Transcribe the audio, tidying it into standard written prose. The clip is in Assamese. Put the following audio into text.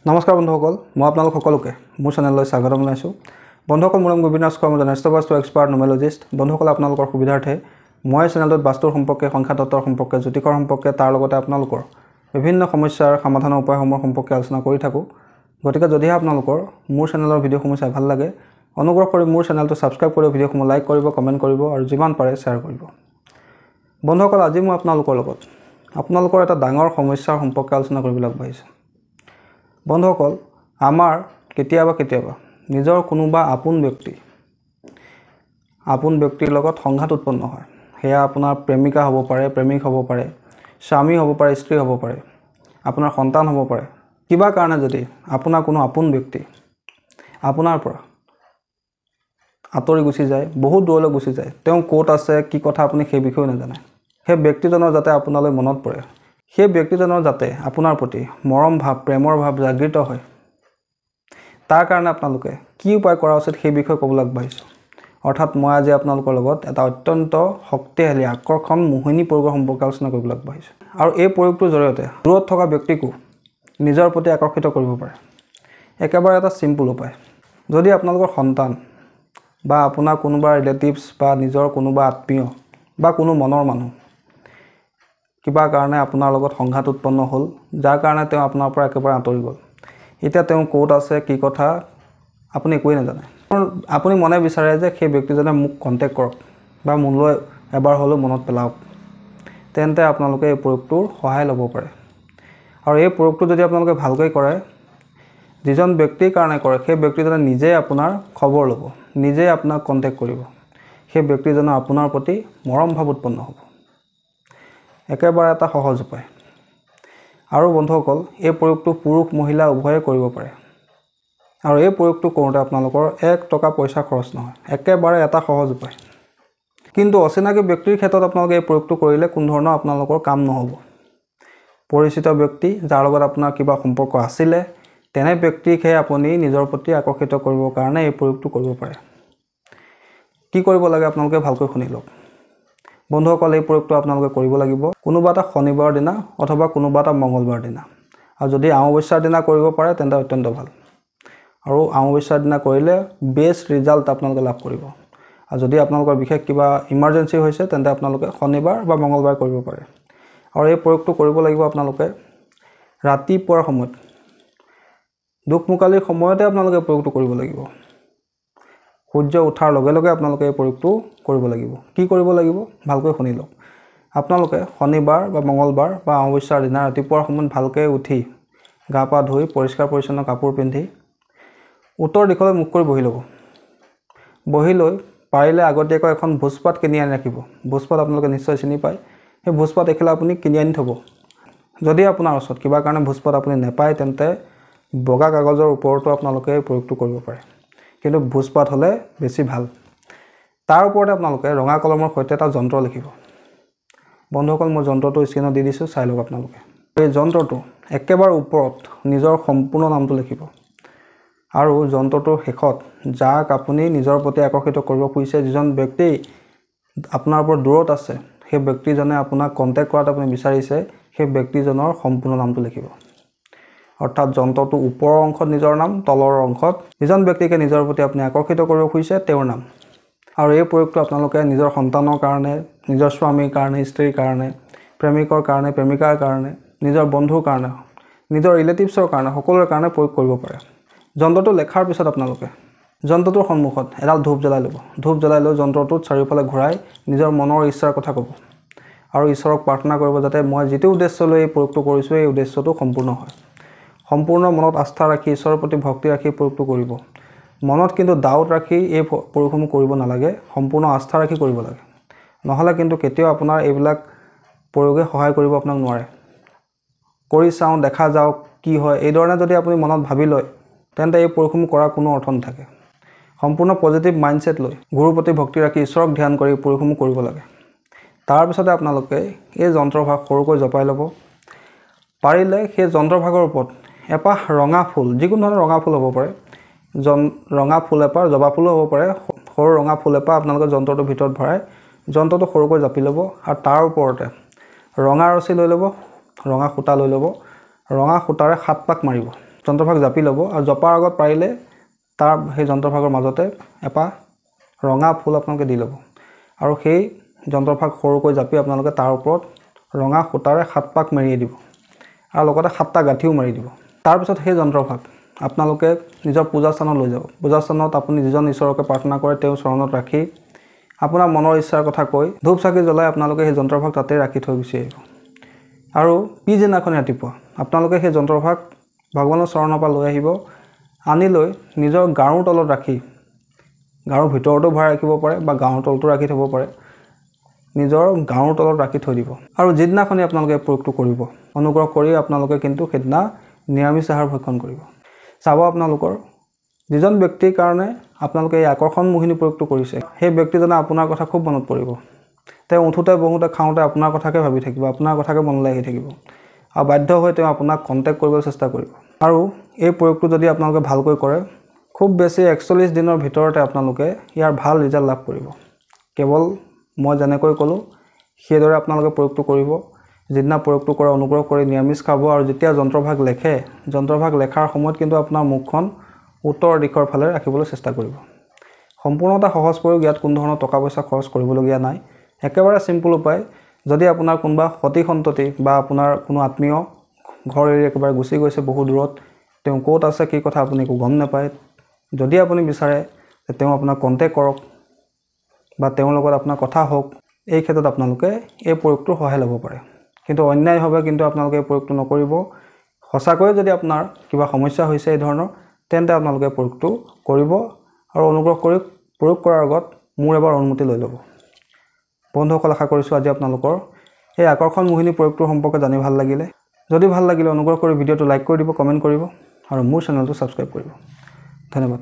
নমস্কাৰ বন্ধুসকল, মই আপোনালোক সকলোকে মোৰ চেনেললৈ স্বাগতম জনাইছোঁ। বন্ধুসকল, মোৰ নাম গোবিনাথ কৰ্ম জেনেষ্টোবাস্তু এক্সপাৰ্ট নিউমেৰলজিষ্ট। বন্ধুসকল, আপোনালোকৰ সুবিধাৰ্থে মই চেনেলটোত বাস্তুৰ সম্পৰ্কে, সংখ্যা তত্ত্বৰ সম্পৰ্কে, জ্যোতিষৰ সম্পৰ্কে, তাৰ লগতে আপোনালোকৰ বিভিন্ন সমস্যাৰ সমাধানৰ উপায়সমূহৰ সম্পৰ্কে আলোচনা কৰি থাকোঁ। গতিকে যদিহে আপোনালোকৰ মোৰ চেনেলৰ ভিডিঅ'সমূহ চাই ভাল লাগে, অনুগ্ৰহ কৰি মোৰ চেনেলটো ছাবস্ক্ৰাইব কৰি ভিডিঅ'সমূহ লাইক কৰিব, কমেণ্ট কৰিব আৰু যিমান পাৰে শ্বেয়াৰ কৰিব। বন্ধুসকল, আজি মই আপোনালোকৰ লগত আপোনালোকৰ এটা ডাঙৰ সমস্যাৰ সম্পৰ্কে আলোচনা কৰিবলৈ আগবাঢ়িছোঁ। বন্ধুসকল, আমাৰ কেতিয়াবা নিজৰ কোনোবা আপোন ব্যক্তিৰ লগত সংঘাত উৎপন্ন হয়। সেয়া আপোনাৰ প্ৰেমিকা হ'ব পাৰে, প্ৰেমিক হ'ব পাৰে, স্বামী হ'ব পাৰে, স্ত্ৰী হ'ব পাৰে, আপোনাৰ সন্তান হ'ব পাৰে। কিবা কাৰণে যদি আপোনাৰ কোনো আপোন ব্যক্তি আপোনাৰ পৰা আঁতৰি গুচি যায়, বহুত দূৰলৈ গুচি যায়, তেওঁ ক'ত আছে, কি কথা আপুনি সেই বিষয়ে নাজানে, সেই ব্যক্তিজনৰ যাতে আপোনালৈ মনত পৰে, সেই ব্যক্তিজনৰ যাতে আপোনাৰ প্ৰতি মৰম ভাৱ, প্ৰেমৰ ভাৱ জাগৃত হয়, তাৰ কাৰণে আপোনালোকে কি উপায় কৰা উচিত সেই বিষয়ে ক'বলৈ আগবাঢ়িছোঁ। অৰ্থাৎ মই আজি আপোনালোকৰ লগত এটা অত্যন্ত শক্তিশালী, আকৰ্ষণ, মোহিনী প্ৰয়োগৰ সম্পৰ্কে আলোচনা কৰিবলৈ আগবাঢ়িছোঁ। আৰু এই প্ৰয়োগটোৰ জৰিয়তে দূৰত থকা ব্যক্তিকো নিজৰ প্ৰতি আকৰ্ষিত কৰিব পাৰে। একেবাৰে এটা চিম্পুল উপায়। যদি আপোনালোকৰ সন্তান বা আপোনাৰ কোনোবা ৰিলেটিভছ বা নিজৰ কোনোবা আত্মীয় বা কোনো মনৰ মানুহ কিবা কাৰণে আপোনাৰ লগত সংঘাত উৎপন্ন হ'ল, যাৰ কাৰণে তেওঁ আপোনাৰ পৰা একেবাৰে আঁতৰি গ'ল, এতিয়া তেওঁ ক'ত আছে, কি কথা আপুনি একোৱেই নাজানে, আপুনি মনে বিচাৰে যে সেই ব্যক্তিজনে মোক কণ্টেক্ট কৰক বা মোলৈ এবাৰ হ'লেও মনত পেলাওক, তেন্তে আপোনালোকে এই প্ৰয়োগটোৰ সহায় ল'ব পাৰে। আৰু এই প্ৰয়োগটো যদি আপোনালোকে ভালকৈ কৰে, যিজন ব্যক্তিৰ কাৰণে কৰে, সেই ব্যক্তিজনে নিজেই আপোনাৰ খবৰ ল'ব, নিজেই আপোনাক কণ্টেক্ট কৰিব, সেই ব্যক্তিজনৰ আপোনাৰ প্ৰতি মৰম ভাৱ উৎপন্ন হ'ব। একেবাৰে এটা সহজ উপায়। আৰু বন্ধুসকল, এই প্ৰয়োগটো পুৰুষ মহিলা উভয়ে কৰিব পাৰে। আৰু এই প্ৰয়োগটো কৰোঁতে আপোনালোকৰ 1 টকা পইচা খৰচ নহয়। একেবাৰে এটা সহজ উপায়। কিন্তু অচিনাকি ব্যক্তিৰ ক্ষেত্ৰত আপোনালোকে এই প্ৰয়োগটো কৰিলে কোনো ধৰণৰ আপোনালোকৰ কাম নহ'ব। পৰিচিত ব্যক্তি, যাৰ লগত আপোনাৰ কিবা সম্পৰ্ক আছিলে, তেনে ব্যক্তিকহে আপুনি নিজৰ প্ৰতি আকৰ্ষিত কৰিবৰ কাৰণে এই প্ৰয়োগটো কৰিব পাৰে। কি কৰিব লাগে আপোনালোকে ভালকৈ শুনি লওক। বন্ধুসকল, এই প্ৰয়োগটো আপোনালোকে কৰিব লাগিব কোনোবা এটা শনিবাৰৰ দিনা অথবা কোনোবা এটা মঙলবাৰৰ দিনা। আৰু যদি অমাৱস্যাৰ দিনা কৰিব পাৰে তেন্তে অত্যন্ত ভাল। আৰু অমাৱস্যাৰ দিনা কৰিলে বেষ্ট ৰিজাল্ট আপোনালোকে লাভ কৰিব। আৰু যদি আপোনালোকৰ বিশেষ কিবা ইমাৰ্জেঞ্চি হৈছে তেন্তে আপোনালোকে শনিবাৰ বা মঙলবাৰ কৰিব পাৰে। আৰু এই প্ৰয়োগটো কৰিব লাগিব আপোনালোকে ৰাতিপুৱাৰ সময়ত, দুকমুকালিৰ সময়তে আপোনালোকে প্ৰয়োগটো কৰিব লাগিব। সূৰ্য উঠাৰ লগে লগে আপোনালোকে এই প্ৰয়োগটো কৰিব লাগিব। কি কৰিব লাগিব ভালকৈ শুনি লওক। আপোনালোকে শনিবাৰ বা মঙলবাৰ বা অমাৱস্যাৰ দিনা ৰাতিপুৱাৰ সময়ত ভালকৈ উঠি গা পা ধুই পৰিষ্কাৰ পৰিচ্ছন্ন কাপোৰ পিন্ধি উত্তৰ দিশলৈ মুখ কৰি বহি ল'ব। বহি লৈ পাৰিলে আগতীয়াকৈ এখন ভোজপাত কিনি আনি ৰাখিব। ভোজপাত আপোনালোকে নিশ্চয় চিনি পায়। সেই ভোজপাত এখিলা আপুনি কিনি আনি থ'ব। যদি আপোনাৰ ওচৰত কিবা কাৰণে ভোজপাত আপুনি নাপায়, তেন্তে বগা কাগজৰ ওপৰতো আপোনালোকে এই প্ৰয়োগটো কৰিব পাৰে। কিন্তু ভোজপাত হ'লে বেছি ভাল। তাৰ ওপৰতে আপোনালোকে ৰঙা কলমৰ সৈতে এটা যন্ত্ৰ লিখিব। বন্ধুসকল, মই যন্ত্ৰটো স্ক্ৰীনত দি দিছোঁ, চাই লওক আপোনালোকে। এই যন্ত্ৰটো একেবাৰে ওপৰত নিজৰ সম্পূৰ্ণ নামটো লিখিব। আৰু যন্ত্ৰটোৰ শেষত যাক আপুনি নিজৰ প্ৰতি আকৰ্ষিত কৰিব খুজিছে, যিজন ব্যক্তি আপোনাৰ পৰা দূৰত আছে, সেই ব্যক্তিজনে আপোনাক কণ্টেক্ট কৰাত আপুনি বিচাৰিছে, সেই ব্যক্তিজনৰ সম্পূৰ্ণ নামটো লিখিব। অৰ্থাৎ যন্ত্ৰটোৰ ওপৰৰ অংশত নিজৰ নাম, তলৰ অংশত যিজন ব্যক্তিকে নিজৰ প্ৰতি আপুনি আকৰ্ষিত কৰিব খুজিছে তেওঁৰ নাম। আৰু এই প্ৰয়োগটো আপোনালোকে নিজৰ সন্তানৰ কাৰণে, নিজৰ স্বামীৰ কাৰণে, স্ত্ৰীৰ কাৰণে, প্ৰেমিকৰ কাৰণে, প্ৰেমিকাৰ কাৰণে, নিজৰ বন্ধুৰ কাৰণে, নিজৰ ৰিলেটিভছৰ কাৰণে, সকলোৰে কাৰণে প্ৰয়োগ কৰিব পাৰে। যন্ত্ৰটো লেখাৰ পিছত আপোনালোকে যন্ত্ৰটোৰ সন্মুখত এডাল ধূপ জ্বলাই ল'ব। ধূপ জ্বলাই লৈ যন্ত্ৰটোত চাৰিওফালে ঘূৰাই নিজৰ মনৰ ইচ্ছাৰ কথা ক'ব। আৰু ঈশ্বৰক প্ৰাৰ্থনা কৰিব যাতে মই যিটো উদ্দেশ্য লৈ এই প্ৰয়োগটো কৰিছোঁ, এই উদ্দেশ্যটো সম্পূৰ্ণ হয়। সম্পূৰ্ণ মনত আস্থা ৰাখি, ঈশ্বৰৰ প্ৰতি ভক্তি ৰাখি প্ৰয়োগটো কৰিব। মনত কিন্তু ডাউট ৰাখি এই প্ৰয়োগসমূহ কৰিব নালাগে, সম্পূৰ্ণ আস্থা ৰাখি কৰিব লাগে। নহ'লে কিন্তু কেতিয়াও আপোনাৰ এইবিলাক প্ৰয়োগে সহায় কৰিব আপোনাক নোৱাৰে। কৰি চাওঁ, দেখা যাওক কি হয়, এইধৰণে যদি আপুনি মনত ভাবি লয়, তেন্তে এই প্ৰয়োগসমূহ কৰাৰ কোনো অৰ্থ নাথাকে। সম্পূৰ্ণ পজিটিভ মাইণ্ডছেট লৈ, গুৰুৰ প্ৰতি ভক্তি ৰাখি, ঈশ্বৰক ধ্যান কৰি প্ৰয়োগসমূহ কৰিব লাগে। তাৰপিছতে আপোনালোকে এই যন্ত্ৰভাগ সৰুকৈ জপাই ল'ব। পাৰিলে সেই যন্ত্ৰভাগৰ ওপৰত এপাহ ৰঙা ফুল, যিকোনো ধৰণৰ ৰঙা ফুল হ'ব পাৰে, ৰঙা ফুল এপাহ, জবা ফুলো হ'ব পাৰে, সৰু ৰঙা ফুল এপাহ আপোনালোকে যন্ত্ৰটোৰ ভিতৰত ভৰাই যন্ত্ৰটো সৰুকৈ জাপি ল'ব। আৰু তাৰ ওপৰতে ৰঙা ৰছী লৈ ল'ব, ৰঙা সূতা লৈ ল'ব, ৰঙা সূতাৰে 7 পাক মাৰিব। যন্ত্ৰভাগ জাপি ল'ব আৰু জপাৰ আগত পাৰিলে তাৰ সেই যন্ত্ৰভাগৰ মাজতে এপাহ ৰঙা ফুল আপোনালোকে দি ল'ব আৰু সেই যন্ত্ৰভাগ সৰুকৈ জাপি আপোনালোকে তাৰ ওপৰত ৰঙা সূতাৰে 7 পাক মেৰিয়াই দিব আৰু লগতে 7টা গাঁঠিও মাৰি দিব। তাৰপিছত সেই যন্ত্ৰভাগ আপোনালোকে নিজৰ পূজাস্থানত লৈ যাব। পূজাস্থানত আপুনি যিজন ঈশ্বৰকে প্ৰাৰ্থনা কৰে তেওঁৰ চৰণত ৰাখি আপোনাৰ মনৰ ইচ্ছাৰ কথা কৈ ধূপ চাকি জ্বলাই আপোনালোকে সেই যন্ত্ৰভাগ তাতে ৰাখি থৈ গুচি আহিব। আৰু পিছদিনাখন ৰাতিপুৱা আপোনালোকে সেই যন্ত্ৰভাগ ভগৱানৰ চৰণৰ পৰা লৈ আহিব, আনি লৈ নিজৰ গাৰুৰ তলত ৰাখি, গাৰুৰ ভিতৰতো ভৰাই ৰাখিব পাৰে বা গাৰুৰ তলতো ৰাখি থ'ব পাৰে, নিজৰ গাৰুৰ তলত ৰাখি থৈ দিব। আৰু যিদিনাখনি আপোনালোকে প্ৰয়োগটো কৰিব, অনুগ্ৰহ কৰি আপোনালোকে কিন্তু সেইদিনা নিৰামিষ আহাৰ ভক্ষণ কৰিব। চাব আপোনালোকৰ যিজন ব্যক্তিৰ কাৰণে আপোনালোকে এই আকৰ্ষণ মোহিনী প্ৰয়োগটো কৰিছে, সেই ব্যক্তিজনে আপোনাৰ কথা খুব মনত পৰিব। তেওঁ উঠোতে বহোতে খাওঁতে আপোনাৰ কথাকে ভাবি থাকিব, আপোনাৰ কথাকে মনলৈ আহি থাকিব আৰু বাধ্য হৈ তেওঁ আপোনাক কণ্টেক্ট কৰিবলৈ চেষ্টা কৰিব। আৰু এই প্ৰয়োগটো যদি আপোনালোকে ভালকৈ কৰে, খুব বেছি 41 দিনৰ ভিতৰতে আপোনালোকে ইয়াৰ ভাল ৰিজাল্ট লাভ কৰিব। কেৱল মই যেনেকৈ ক'লোঁ সেইদৰে আপোনালোকে প্ৰয়োগটো কৰিব। যিদিনা প্ৰয়োগটো কৰে অনুগ্ৰহ কৰি নিৰামিষ খাব আৰু যেতিয়া যন্ত্ৰভাগ লেখে, যন্ত্ৰভাগ লেখাৰ সময়ত কিন্তু আপোনাৰ মুখখন উত্তৰ দিশৰ ফালে ৰাখিবলৈ চেষ্টা কৰিব। সম্পূৰ্ণ এটা সহজ প্ৰয়োগ, ইয়াত কোনো ধৰণৰ টকা পইচা খৰচ কৰিবলগীয়া নাই। একেবাৰে চিম্পুল উপায়। যদি আপোনাৰ কোনোবা সতি সন্ততি বা আপোনাৰ কোনো আত্মীয় ঘৰ এৰি একেবাৰে গুচি গৈছে বহু দূৰত, তেওঁ ক'ত আছে কি কথা আপুনি একো গম নাপায়, যদি আপুনি বিচাৰে যে তেওঁ আপোনাক কণ্টেক্ট কৰক বা তেওঁৰ লগত আপোনাৰ কথা হওক, এই ক্ষেত্ৰত আপোনালোকে এই প্ৰয়োগটোৰ সহায় ল'ব পাৰে। কিন্তু অন্যায়ভাৱে কিন্তু আপোনালোকে এই প্ৰয়োগটো নকৰিব। সঁচাকৈয়ে যদি আপোনাৰ কিবা সমস্যা হৈছে এই ধৰণৰ, তেন্তে আপোনালোকে প্ৰয়োগটো কৰিব আৰু অনুগ্ৰহ কৰি প্ৰয়োগ কৰাৰ আগত মোৰ এবাৰ অনুমতি লৈ ল'ব। বন্ধুসকল, আশা কৰিছোঁ আজি আপোনালোকৰ এই আকৰ্ষণ মোহিনী প্ৰয়োগটোৰ সম্পৰ্কে জানি ভাল লাগিলে। যদি ভাল লাগিলে অনুগ্ৰহ কৰি ভিডিঅ'টো লাইক কৰি দিব, কমেণ্ট কৰিব আৰু মোৰ চেনেলটো ছাবস্ক্ৰাইব কৰিব। ধন্যবাদ।